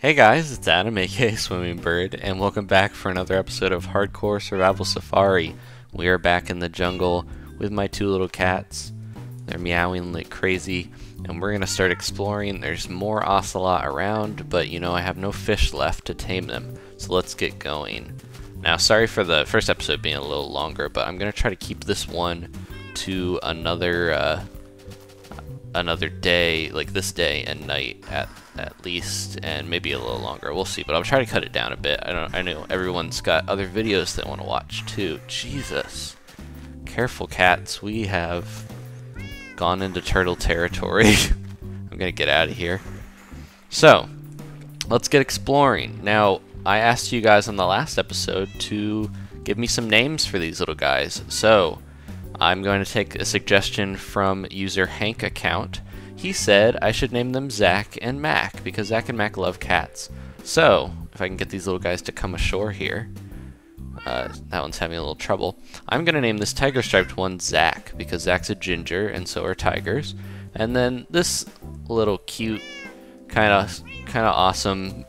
Hey guys, it's Adam aka SwimmingBird, and welcome back for another episode of Hardcore Survival Safari. We are back in the jungle with my two little cats. They're meowing like crazy, and we're gonna start exploring. There's more ocelot around, but I have no fish left to tame them, so let's get going. Now, sorry for the first episode being a little longer, but I'm gonna try to keep this one to another day, like this day and night at least, and maybe a little longer. We'll see, but I'll try to cut it down a bit. I know everyone's got other videos they want to watch too. Jesus. Careful, cats. We have gone into turtle territory. I'm gonna get out of here. So, let's get exploring. Now, I asked you guys on the last episode to give me some names for these little guys. So, I'm going to take a suggestion from user Hank account. He said I should name them Zack and Mac because Zack and Mac love cats. So, if I can get these little guys to come ashore here. That one's having a little trouble. I'm going to name this tiger striped one Zack because Zack's a ginger and so are tigers. And then this little cute, kind of awesome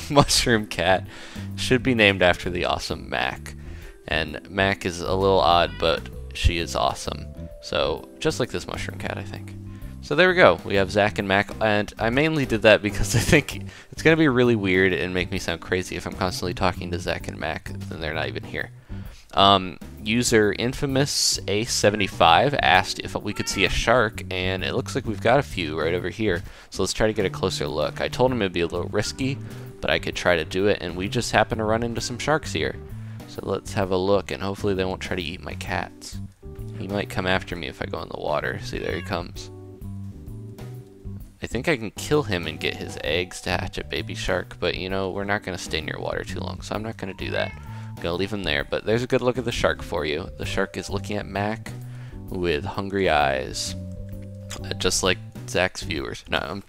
mushroom cat should be named after the awesome Mac. And Mac is a little odd, but she is awesome. So, just like this mushroom cat, I think. So there we go. We have Zack and Mac, and I mainly did that because I think it's going to be really weird and make me sound crazy if I'm constantly talking to Zack and Mac, then they're not even here. User Infamous A75 asked if we could see a shark, and it looks like we've got a few right over here. So let's try to get a closer look. I told him it'd be a little risky, but I could try to do it, and we just happen to run into some sharks here. So let's have a look, and hopefully they won't try to eat my cats. He might come after me if I go in the water. See, there he comes. I think I can kill him and get his eggs to hatch a baby shark, but we're not going to stay near water too long, so I'm not going to do that. I'm going to leave him there, but there's a good look at the shark for you. The shark is looking at Mac with hungry eyes, just like Zack's viewers. No,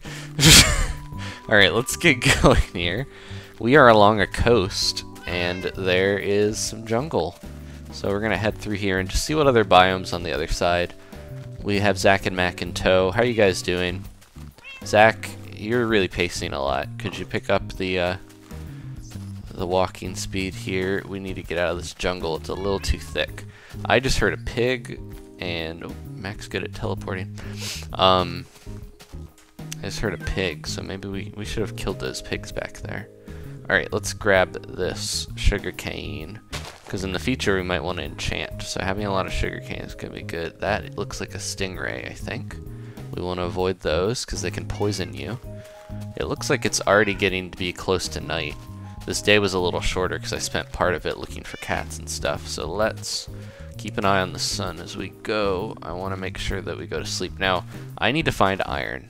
Alright, let's get going here. We are along a coast, and there is some jungle. So we're going to head through here and just see what other biomes on the other side. We have Zack and Mac in tow. How are you guys doing? Zack, you're really pacing a lot. Could you pick up the walking speed here? We need to get out of this jungle. It's a little too thick. I just heard a pig, and Mac's good at teleporting. I just heard a pig, so maybe we should have killed those pigs back there. Alright, let's grab this sugar cane, because in the future we might want to enchant, so having a lot of sugar cane is going to be good. That looks like a stingray, I think. We want to avoid those because they can poison you. It looks like it's already getting to be close to night. This day was a little shorter because I spent part of it looking for cats and stuff. So let's keep an eye on the sun as we go. I want to make sure that we go to sleep. Now, I need to find iron.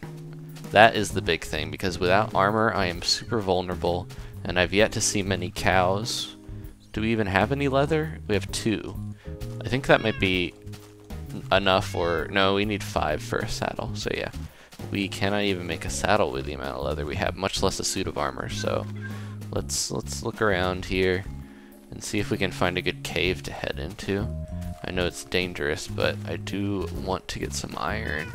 That is the big thing because without armor I am super vulnerable and I've yet to see many cows. Do we even have any leather? We have 2. I think that might be enough, or no, we need 5 for a saddle. So yeah, we cannot even make a saddle with the amount of leather we have, much less a suit of armor. So let's look around here and see if we can find a good cave to head into. I know it's dangerous, but I do want to get some iron.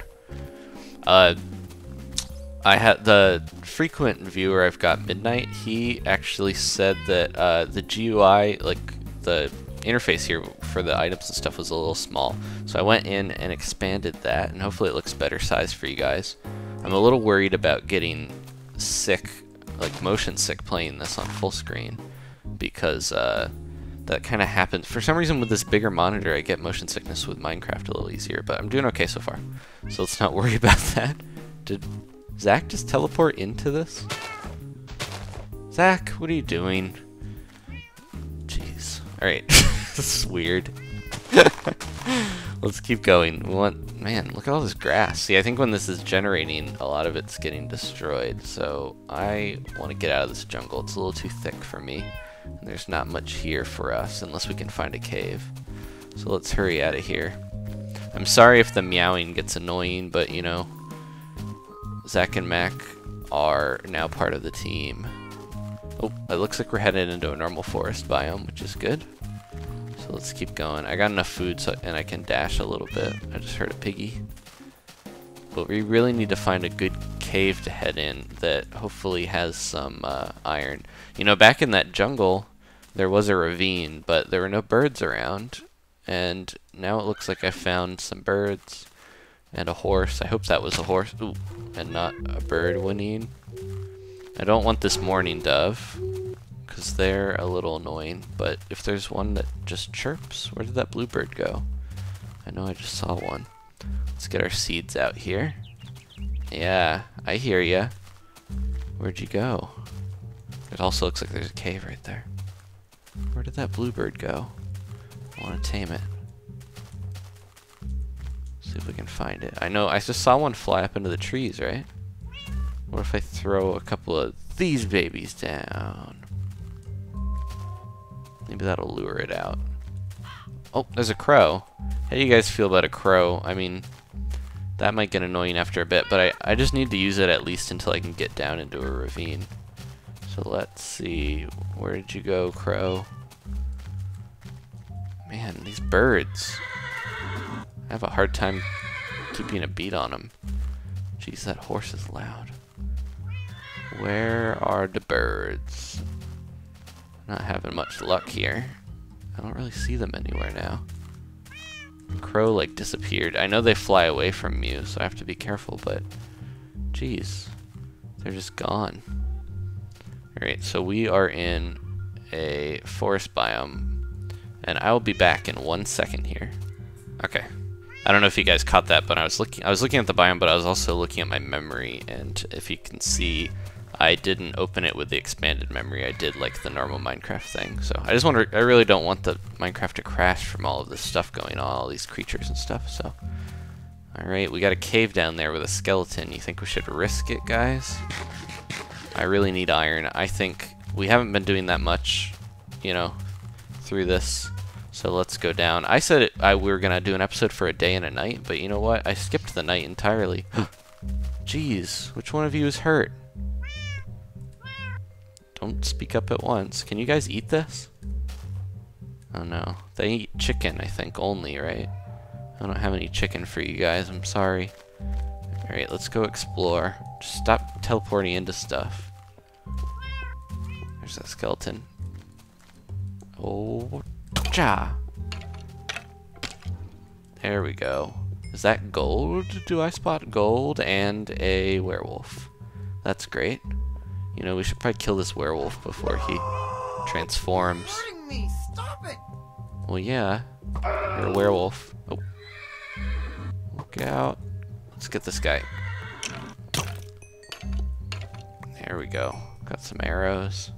I had the frequent viewer I've got, Midnight. He actually said that the GUI, like the interface here for the items and stuff, was a little small, so I went in and expanded that, and hopefully it looks better sized for you guys. I'm a little worried about getting sick, like motion sick, playing this on full screen because that kind of happens for some reason with this bigger monitor. I get motion sickness with Minecraft a little easier, but I'm doing okay so far, so let's not worry about that. Did Zack just teleport into this? Zack, what are you doing? Jeez. Alright. This is weird. Let's keep going. We want, man, look at all this grass. See, I think when this is generating, a lot of it's getting destroyed. So I want to get out of this jungle. It's a little too thick for me. And there's not much here for us unless we can find a cave. So let's hurry out of here. I'm sorry if the meowing gets annoying, but Zack and Mac are now part of the team. Oh, it looks like we're headed into a normal forest biome, which is good. So let's keep going. I got enough food and I can dash a little bit. I just heard a piggy. But we really need to find a good cave to head in that hopefully has some iron. You know, back in that jungle, there was a ravine, but there were no birds around. And now it looks like I found some birds and a horse. I hope that was a horse. Ooh, and not a bird whinnying. I don't want this mourning dove, because they're a little annoying. But if there's one that just chirps, where did that bluebird go? I know I just saw one. Let's get our seeds out here. Yeah, I hear ya. Where'd you go? It also looks like there's a cave right there. Where did that bluebird go? I want to tame it. See if we can find it. I know, I just saw one fly up into the trees, right? What if I throw a couple of these babies down? Maybe that'll lure it out. Oh, there's a crow. How do you guys feel about a crow? I mean, that might get annoying after a bit, but I just need to use it at least until I can get down into a ravine. So let's see. Where did you go, crow? Man, these birds. I have a hard time keeping a beat on them. Jeez, that horse is loud. Where are the birds? Not having much luck here. I don't really see them anywhere now. Crow like disappeared. I know they fly away from you, so I have to be careful, but jeez, they're just gone. Alright, so we are in a forest biome, and I will be back in 1 second here. Okay. I don't know if you guys caught that, but I was looking at the biome, but I was also looking at my memory, and if you can see, I didn't open it with the expanded memory. I did like the normal Minecraft thing. So I really don't want the Minecraft to crash from all of this stuff going on, all these creatures and stuff. So, alright, we got a cave down there with a skeleton. You think we should risk it, guys? I really need iron. I think we haven't been doing that much, you know, through this. So let's go down. I said we were going to do an episode for a day and a night, but you know what? I skipped the night entirely. Jeez, which one of you is hurt? Don't speak up at once. Can you guys eat this? Oh no. They eat chicken, I think, only, right? I don't have any chicken for you guys. I'm sorry. Alright, let's go explore. Just stop teleporting into stuff. There's that skeleton. Oh, cha! There we go. Is that gold? Do I spot gold and a werewolf? That's great. You know, we should probably kill this werewolf before he transforms. Hurting me. Stop it. Well, yeah. You're a werewolf. Oh. Look out. Let's get this guy. There we go. Got some arrows.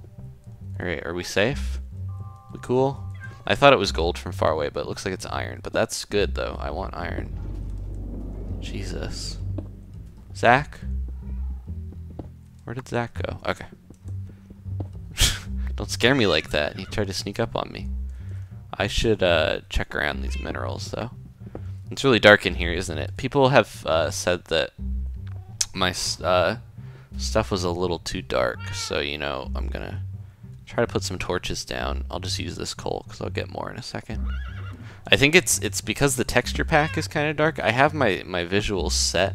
Alright, are we safe? We cool? I thought it was gold from far away, but it looks like it's iron. But that's good, though. I want iron. Jesus. Zack? Where did Zack go? Okay. Don't scare me like that. He tried to sneak up on me. I should check around these minerals, though. It's really dark in here, isn't it? People have said that my stuff was a little too dark, so, you know, I'm gonna try to put some torches down. I'll just use this coal, because I'll get more in a second. I think it's because the texture pack is kind of dark. I have my visuals set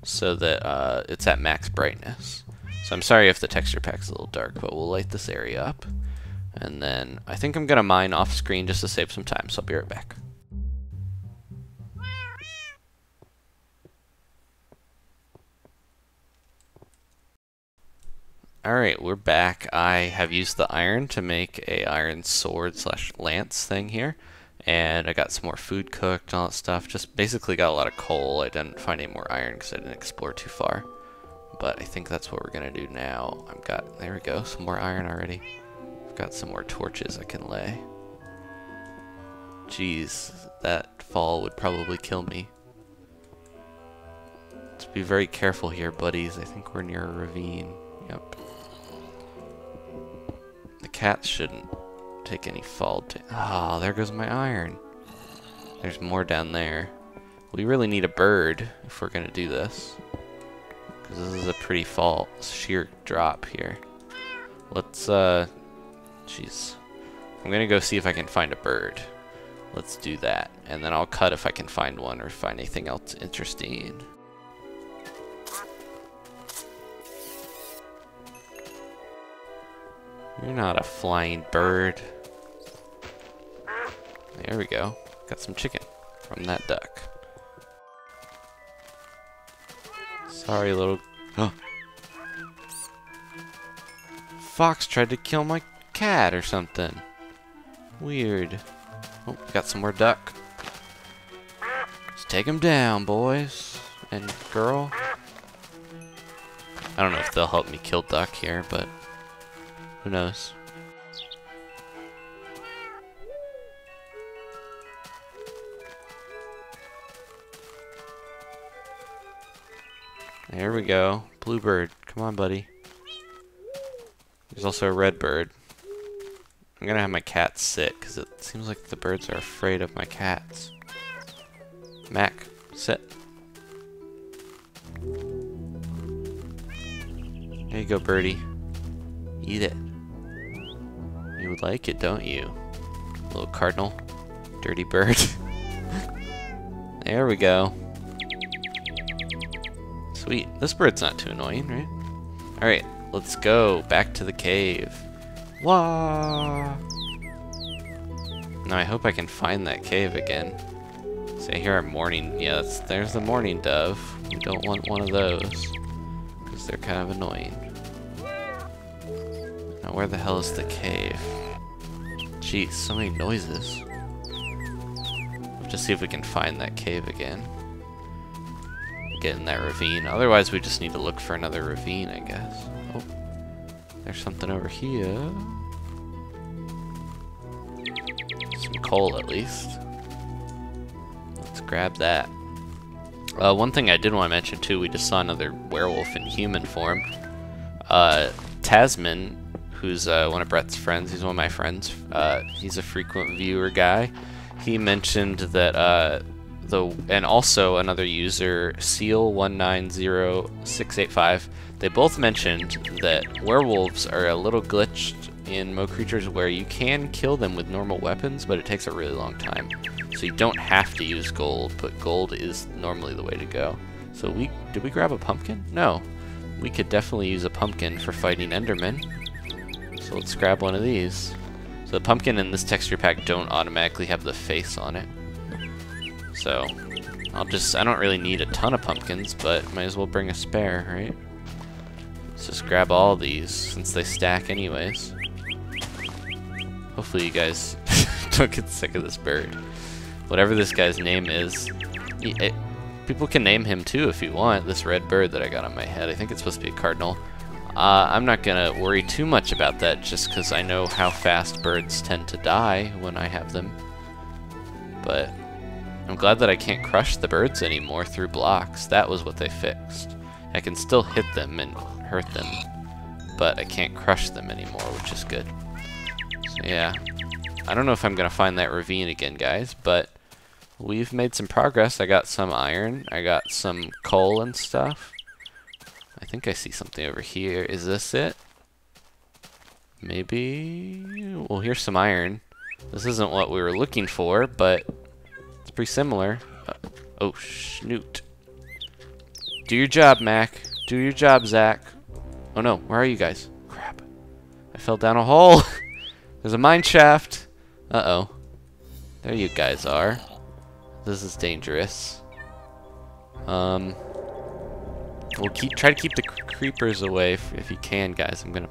so that it's at max brightness. So I'm sorry if the texture pack's a little dark, but we'll light this area up. And then I think I'm going to mine off screen just to save some time, so I'll be right back. Alright, we're back. I have used the iron to make a iron sword / lance thing here. And I got some more food cooked and all that stuff. Just basically got a lot of coal. I didn't find any more iron because I didn't explore too far. But I think that's what we're going to do now. There we go, some more iron already. I've got some more torches I can lay. Jeez, that fall would probably kill me. Let's be very careful here, buddies. I think we're near a ravine. Yep. The cats shouldn't take any fall. Ah, there goes my iron. There's more down there. We really need a bird if we're going to do this. Because this is a pretty sheer drop here. Let's, jeez. I'm going to go see if I can find a bird. Let's do that. And then I'll cut if I can find one or find anything else interesting. You're not a flying bird. There we go. Got some chicken from that duck. Sorry, little... Fox tried to kill my cat or something. Weird. Oh, got some more duck. Let's take him down, boys and girl. I don't know if they'll help me kill duck here, but who knows. There we go. Bluebird. Come on, buddy. There's also a red bird. I'm gonna have my cats sit, because it seems like the birds are afraid of my cats. Mac, sit. There you go, birdie. Eat it. You would like it, don't you? Little cardinal. Dirty bird. There we go. Sweet. This bird's not too annoying, right? Alright, let's go back to the cave. Wah! Now I hope I can find that cave again. See, here are morning... Yeah, there's the mourning dove. We don't want one of those, because they're kind of annoying. Now where the hell is the cave? Jeez, so many noises. We'll just see if we can find that cave again. Get in that ravine. Otherwise, we just need to look for another ravine, I guess. Oh, there's something over here. Some coal, at least. Let's grab that. One thing I did want to mention, too, we just saw another werewolf in human form. Tasman, who's one of Brett's friends, he's one of my friends. He's a frequent viewer guy. He mentioned that and also another user, Seal190685, they both mentioned that werewolves are a little glitched in Mo Creatures where you can kill them with normal weapons, but it takes a really long time. So you don't have to use gold, but gold is normally the way to go. So did we grab a pumpkin? No. We could definitely use a pumpkin for fighting Endermen. So let's grab one of these. So the pumpkin in this texture pack don't automatically have the face on it. So, I don't really need a ton of pumpkins, but might as well bring a spare, right? Let's just grab all these, since they stack anyways. Hopefully you guys don't get sick of this bird. Whatever this guy's name is, people can name him too if you want, this red bird that I got on my head. I think it's supposed to be a cardinal. I'm not gonna worry too much about that, just because I know how fast birds tend to die when I have them. But I'm glad that I can't crush the birds anymore through blocks. That was what they fixed. I can still hit them and hurt them, but I can't crush them anymore, which is good. So yeah, I don't know if I'm gonna find that ravine again, guys, but we've made some progress. I got some iron, I got some coal and stuff. I think I see something over here. Is this it? Maybe? Well, here's some iron. This isn't what we were looking for, but it's pretty similar. Oh, snoot. Do your job, Mac. Do your job, Zack. Oh no, where are you guys? Crap. I fell down a hole. There's a mine shaft. Uh-oh. There you guys are. This is dangerous. We'll try to keep the creepers away if you can, guys. I'm gonna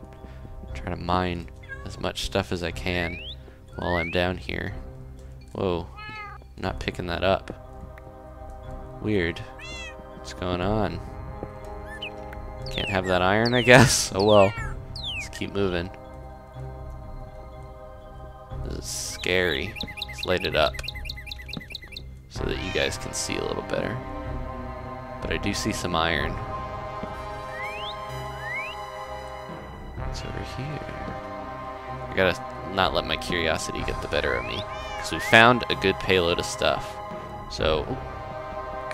try to mine as much stuff as I can while I'm down here. Whoa. I'm not picking that up. Weird. What's going on? Can't have that iron, I guess? Oh well. Let's keep moving. This is scary. Let's light it up so that you guys can see a little better. But I do see some iron. What's over here? I gotta not let my curiosity get the better of me, because we found a good payload of stuff. So,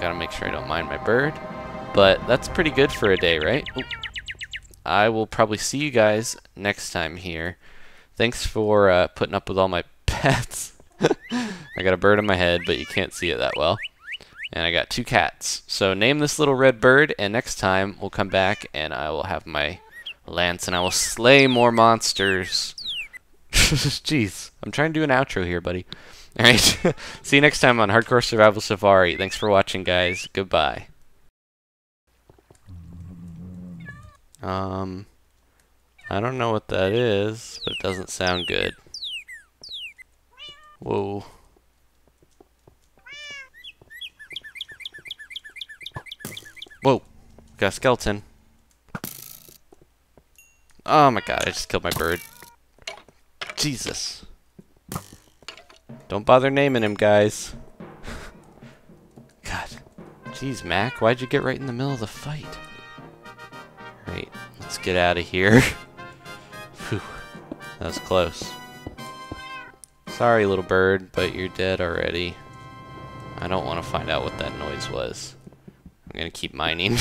gotta make sure I don't mind my bird. But that's pretty good for a day, right? Ooh. I will probably see you guys next time here. Thanks for putting up with all my pets. I got a bird on my head, but you can't see it that well. And I got 2 cats. So name this little red bird, and next time we'll come back and I will have my lance, and I will slay more monsters. Jeez, I'm trying to do an outro here, buddy. Alright, see you next time on Hardcore Survival Safari. Thanks for watching, guys. Goodbye. I don't know what that is, but it doesn't sound good. Whoa. Whoa, got a skeleton. Oh my god, I just killed my bird. Jesus. Don't bother naming him, guys. God. Jeez, Mac, why'd you get right in the middle of the fight? Alright, let's get out of here. Phew, that was close. Sorry, little bird, but you're dead already. I don't want to find out what that noise was. I'm gonna keep mining.